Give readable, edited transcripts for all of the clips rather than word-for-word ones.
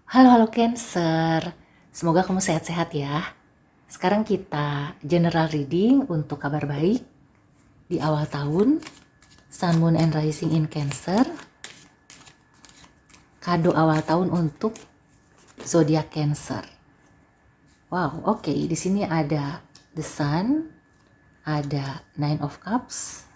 Halo, halo Cancer. Semoga kamu sehat-sehat ya. Sekarang kita general reading untuk kabar baik di awal tahun. Sun, Moon, and Rising in Cancer. Kado awal tahun untuk zodiak Cancer. Wow, oke. Di sini ada The Sun, ada Nine of Cups,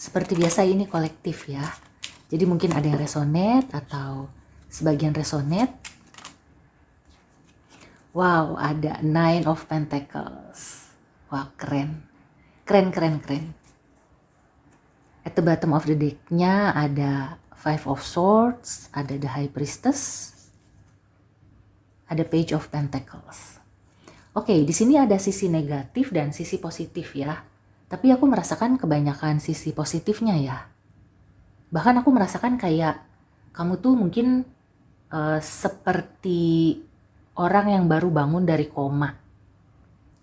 seperti biasa ini kolektif ya. Jadi mungkin ada yang resonate atau sebagian resonate. Wow, ada Nine of Pentacles. Wow, keren. Keren, keren, keren. At the bottom of the deck-nya ada Five of Swords, ada the High Priestess, ada Page of Pentacles. Oke, di sini ada sisi negatif dan sisi positif ya. Tapi aku merasakan kebanyakan sisi positifnya ya. Bahkan aku merasakan kayak kamu tuh mungkin seperti orang yang baru bangun dari koma.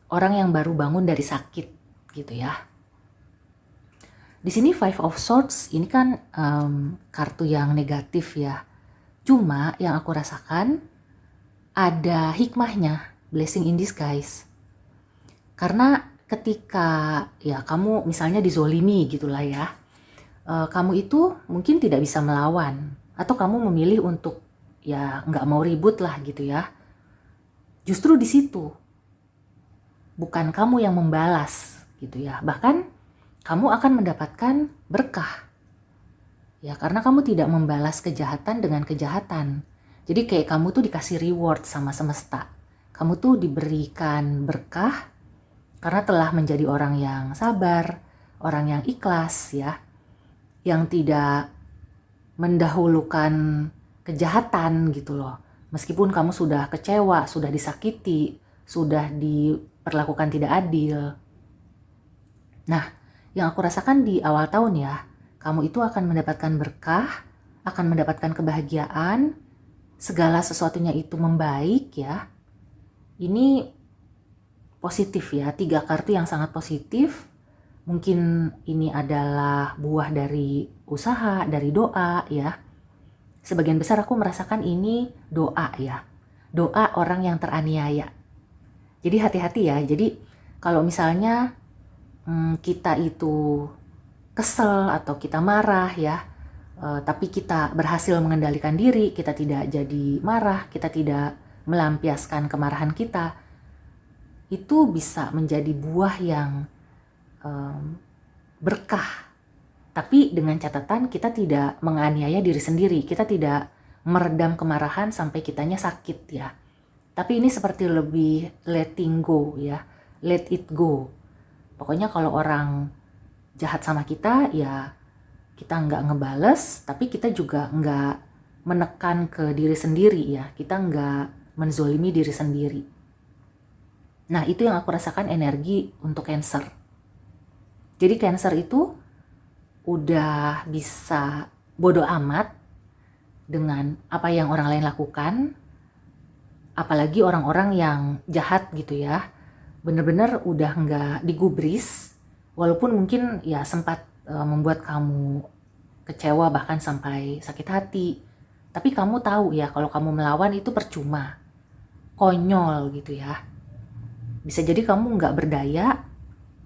Orang yang baru bangun dari sakit gitu ya. Di sini Five of Swords ini kan kartu yang negatif ya. Cuma yang aku rasakan ada hikmahnya, blessing in disguise. Karena ketika ya kamu misalnya dizolimi gitulah ya, kamu itu mungkin tidak bisa melawan atau kamu memilih untuk ya nggak mau ribut lah gitu ya. Justru di situ bukan kamu yang membalas gitu ya. Bahkan kamu akan mendapatkan berkah. Ya, karena kamu tidak membalas kejahatan dengan kejahatan. Jadi kayak kamu tuh dikasih reward sama semesta. Kamu tuh diberikan berkah karena telah menjadi orang yang sabar, orang yang ikhlas ya. Yang tidak mendahulukan kejahatan gitu loh. Meskipun kamu sudah kecewa, sudah disakiti, sudah diperlakukan tidak adil. Nah, yang aku rasakan di awal tahun ya, kamu itu akan mendapatkan berkah, akan mendapatkan kebahagiaan, segala sesuatunya itu membaik ya. Ini positif ya, 3 kartu yang sangat positif. Mungkin ini adalah buah dari usaha, dari doa ya. Sebagian besar aku merasakan ini doa ya. Doa orang yang teraniaya. Jadi hati-hati ya. Jadi kalau misalnya kita itu kesel atau kita marah ya, tapi kita berhasil mengendalikan diri, kita tidak jadi marah, kita tidak melampiaskan kemarahan kita, itu bisa menjadi buah yang berkah. Tapi dengan catatan kita tidak menganiaya diri sendiri, kita tidak meredam kemarahan sampai kitanya sakit ya. Tapi ini seperti lebih letting go ya, let it go. Pokoknya kalau orang jahat sama kita ya kita nggak ngebales, tapi kita juga nggak menekan ke diri sendiri ya, kita nggak menzolimi diri sendiri. Nah itu yang aku rasakan energi untuk Cancer. Jadi Cancer itu udah bisa bodo amat dengan apa yang orang lain lakukan, apalagi orang-orang yang jahat gitu ya, bener-bener udah nggak digubris, walaupun mungkin ya sempat membuat kamu kecewa bahkan sampai sakit hati, tapi kamu tahu ya kalau kamu melawan itu percuma, konyol gitu ya. Bisa jadi kamu nggak berdaya,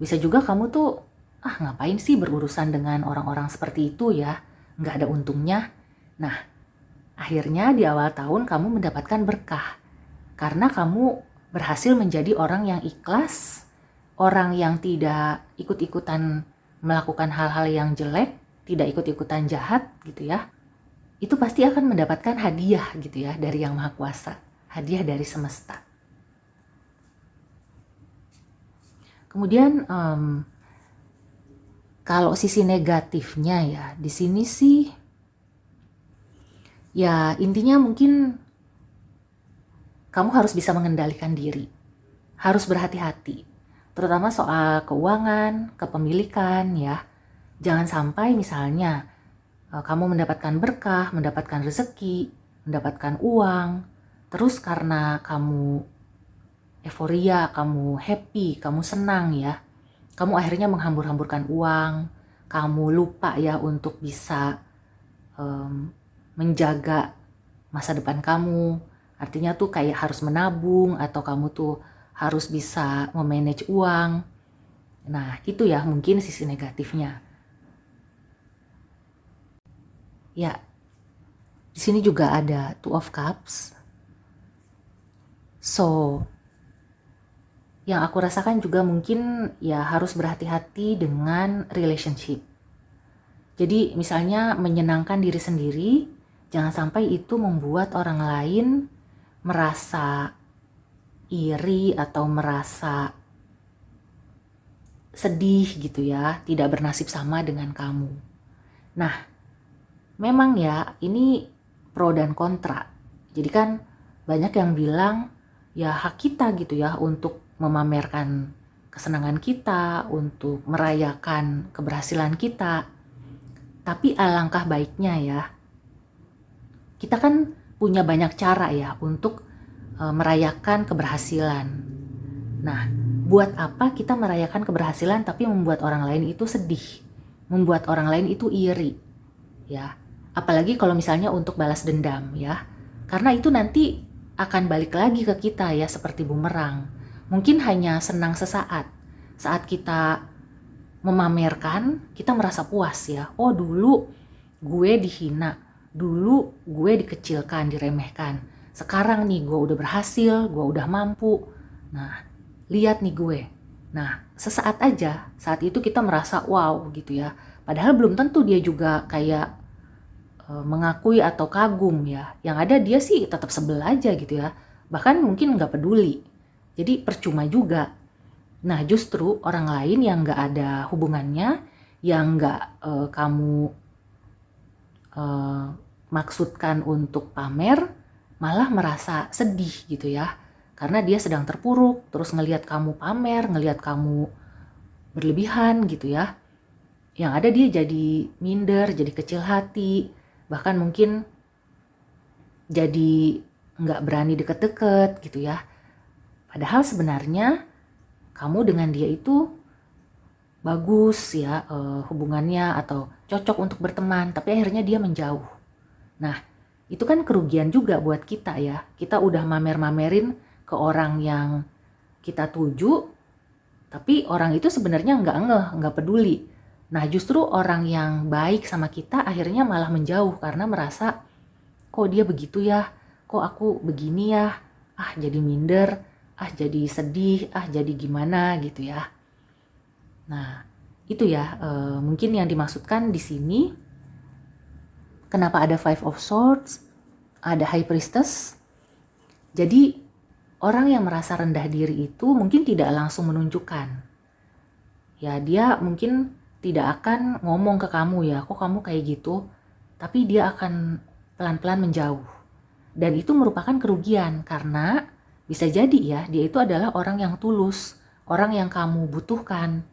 bisa juga kamu tuh ngapain sih berurusan dengan orang-orang seperti itu ya, nggak ada untungnya. Nah, akhirnya di awal tahun kamu mendapatkan berkah karena kamu berhasil menjadi orang yang ikhlas, orang yang tidak ikut-ikutan melakukan hal-hal yang jelek, tidak ikut-ikutan jahat gitu ya. Itu pasti akan mendapatkan hadiah gitu ya dari Yang Maha Kuasa, hadiah dari semesta. Kemudian kalau sisi negatifnya ya, di sini sih ya intinya mungkin kamu harus bisa mengendalikan diri. Harus berhati-hati. Terutama soal keuangan, kepemilikan ya. Jangan sampai misalnya kamu mendapatkan berkah, mendapatkan rezeki, mendapatkan uang, terus karena kamu euforia, kamu happy, kamu senang ya, kamu akhirnya menghambur-hamburkan uang, kamu lupa ya untuk bisa menjaga masa depan kamu. Artinya tuh kayak harus menabung atau kamu tuh harus bisa memanage uang. Nah, itu ya mungkin sisi negatifnya. Ya, di sini juga ada Two of Cups. So, yang aku rasakan juga mungkin ya harus berhati-hati dengan relationship. Jadi misalnya menyenangkan diri sendiri, jangan sampai itu membuat orang lain merasa iri atau merasa sedih gitu ya, tidak bernasib sama dengan kamu. Nah, memang ya ini pro dan kontra. Jadi kan banyak yang bilang ya hak kita gitu ya untuk memamerkan kesenangan kita, untuk merayakan keberhasilan kita. Tapi alangkah baiknya ya, kita kan punya banyak cara ya untuk merayakan keberhasilan. Nah, buat apa kita merayakan keberhasilan tapi membuat orang lain itu sedih, membuat orang lain itu iri, ya. Apalagi kalau misalnya untuk balas dendam ya, karena itu nanti akan balik lagi ke kita ya seperti bumerang. Mungkin hanya senang sesaat, saat kita memamerkan, kita merasa puas ya. Oh dulu gue dihina, dulu gue dikecilkan, diremehkan. Sekarang nih gue udah berhasil, gue udah mampu. Nah, lihat nih gue. Nah, sesaat aja, saat itu kita merasa wow gitu ya. Padahal belum tentu dia juga kayak mengakui atau kagum ya. Yang ada dia sih tetap sebel aja gitu ya. Bahkan mungkin nggak peduli. Jadi percuma juga. Nah, justru orang lain yang nggak ada hubungannya, yang nggak kamu maksudkan untuk pamer, malah merasa sedih gitu ya. Karena dia sedang terpuruk, terus ngelihat kamu pamer, ngelihat kamu berlebihan gitu ya. Yang ada dia jadi minder, jadi kecil hati, bahkan mungkin jadi nggak berani deket-deket gitu ya. Padahal sebenarnya kamu dengan dia itu bagus ya hubungannya atau cocok untuk berteman, tapi akhirnya dia menjauh. Nah, itu kan kerugian juga buat kita ya. Kita udah mamer-mamerin ke orang yang kita tuju, tapi orang itu sebenarnya nggak peduli. Nah, justru orang yang baik sama kita akhirnya malah menjauh karena merasa, kok dia begitu ya, kok aku begini ya, jadi minder, jadi sedih, jadi gimana gitu ya. Nah, itu ya mungkin yang dimaksudkan di sini. Kenapa ada Five of Swords, ada High Priestess. Jadi orang yang merasa rendah diri itu mungkin tidak langsung menunjukkan. Ya dia mungkin tidak akan ngomong ke kamu ya, kok kamu kayak gitu. Tapi dia akan pelan-pelan menjauh. Dan itu merupakan kerugian karena bisa jadi ya dia itu adalah orang yang tulus, orang yang kamu butuhkan,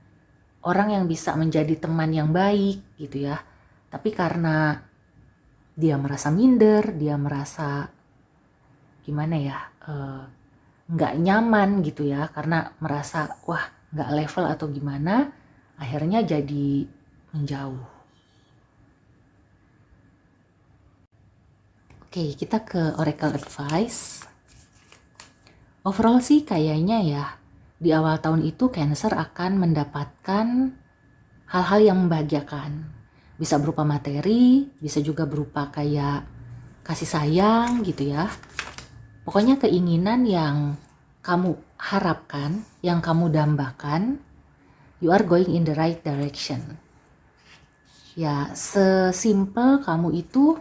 orang yang bisa menjadi teman yang baik gitu ya. Tapi karena dia merasa minder, dia merasa gimana ya, nggak nyaman gitu ya, karena merasa wah nggak level atau gimana, akhirnya jadi menjauh. Oke, kita ke Oracle Advice. Overall sih kayaknya ya, di awal tahun itu Cancer akan mendapatkan hal-hal yang membahagiakan. Bisa berupa materi, bisa juga berupa kayak kasih sayang gitu ya. Pokoknya keinginan yang kamu harapkan, yang kamu dambakan, you are going in the right direction. Ya, sesimpel kamu itu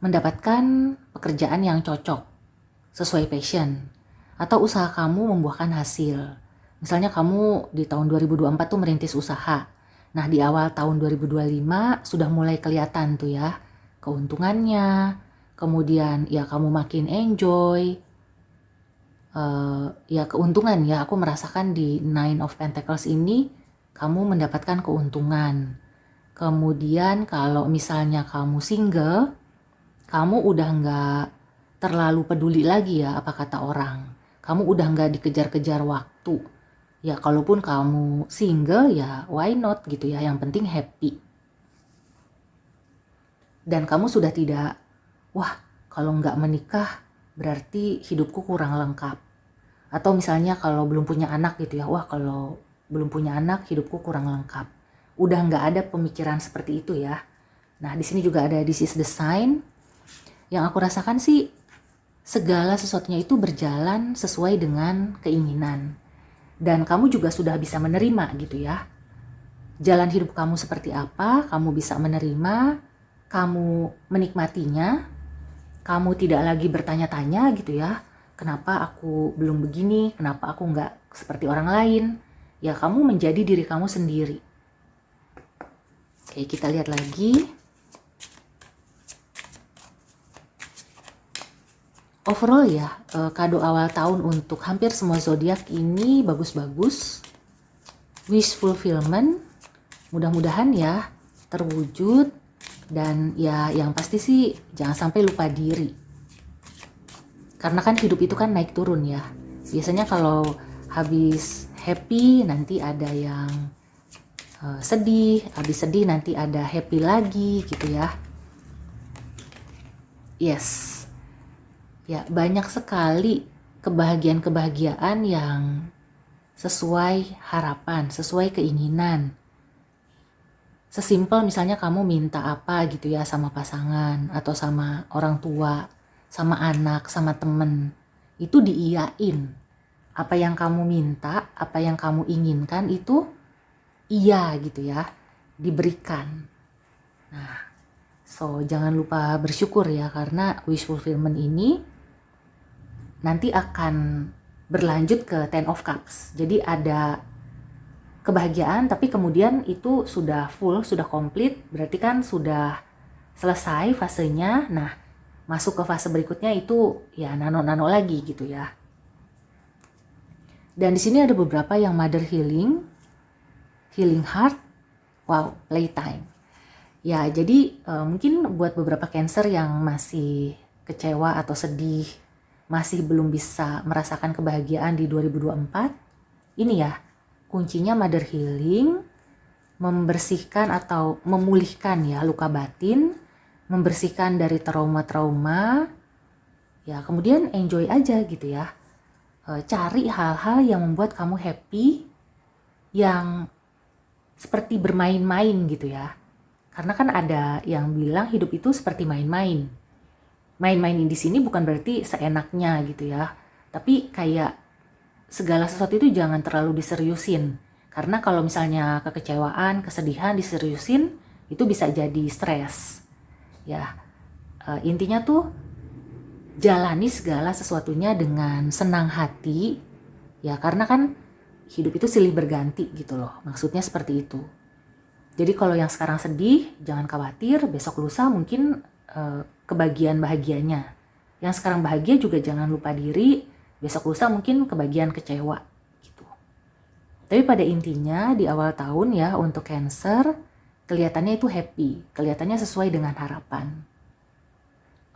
mendapatkan pekerjaan yang cocok, sesuai passion, atau usaha kamu membuahkan hasil. Misalnya kamu di tahun 2024 tuh merintis usaha. Nah, di awal tahun 2025 sudah mulai kelihatan tuh ya keuntungannya, kemudian ya kamu makin enjoy, ya keuntungan ya, aku merasakan di Nine of Pentacles ini kamu mendapatkan keuntungan. Kemudian kalau misalnya kamu single, kamu udah nggak terlalu peduli lagi ya apa kata orang. Kamu udah nggak dikejar-kejar waktu. Ya kalaupun kamu single ya why not gitu ya, yang penting happy. Dan kamu sudah tidak, wah kalau nggak menikah berarti hidupku kurang lengkap. Atau misalnya kalau belum punya anak gitu ya, wah kalau belum punya anak hidupku kurang lengkap. Udah nggak ada pemikiran seperti itu ya. Nah di sini juga ada this is the sign. Yang aku rasakan sih segala sesuatunya itu berjalan sesuai dengan keinginan. Dan kamu juga sudah bisa menerima gitu ya. Jalan hidup kamu seperti apa, kamu bisa menerima, kamu menikmatinya, kamu tidak lagi bertanya-tanya gitu ya. Kenapa aku belum begini, kenapa aku nggak seperti orang lain. Ya kamu menjadi diri kamu sendiri. Oke, kita lihat lagi. Overall ya, kado awal tahun untuk hampir semua zodiak ini bagus-bagus. Wish fulfillment, mudah-mudahan ya terwujud. Dan ya yang pasti sih jangan sampai lupa diri. Karena kan hidup itu kan naik turun ya. Biasanya kalau habis happy nanti ada yang sedih, habis sedih nanti ada happy lagi gitu ya. Yes. Ya, banyak sekali kebahagiaan-kebahagiaan yang sesuai harapan, sesuai keinginan. Sesimpel misalnya kamu minta apa gitu ya sama pasangan atau sama orang tua, sama anak, sama temen. Itu diiyain. Apa yang kamu minta, apa yang kamu inginkan itu iya gitu ya, diberikan. Nah, so jangan lupa bersyukur ya karena wish fulfillment ini nanti akan berlanjut ke Ten of Cups. Jadi ada kebahagiaan tapi kemudian itu sudah full, sudah komplit, berarti kan sudah selesai fasenya. Nah, masuk ke fase berikutnya itu ya nano-nano lagi gitu ya. Dan di sini ada beberapa yang mother healing, healing heart, wow, playtime. Ya, jadi mungkin buat beberapa Cancer yang masih kecewa atau sedih, masih belum bisa merasakan kebahagiaan di 2024, ini ya, kuncinya mother healing, membersihkan atau memulihkan ya luka batin, membersihkan dari trauma-trauma, ya kemudian enjoy aja gitu ya. Cari hal-hal yang membuat kamu happy, yang seperti bermain-main gitu ya. Karena kan ada yang bilang hidup itu seperti main-main. Main-main di sini bukan berarti seenaknya gitu ya. Tapi kayak segala sesuatu itu jangan terlalu diseriusin. Karena kalau misalnya kekecewaan, kesedihan diseriusin, itu bisa jadi stres. Ya, intinya tuh jalani segala sesuatunya dengan senang hati. Ya, karena kan hidup itu silih berganti gitu loh. Maksudnya seperti itu. Jadi kalau yang sekarang sedih, jangan khawatir, besok lusa mungkin kebagian bahagianya. Yang sekarang bahagia juga jangan lupa diri, besok lusa mungkin kebagian kecewa gitu. Tapi pada intinya di awal tahun ya untuk Cancer, kelihatannya itu happy, kelihatannya sesuai dengan harapan.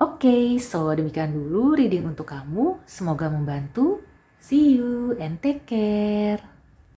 Oke, so demikian dulu reading untuk kamu, semoga membantu. See you and take care.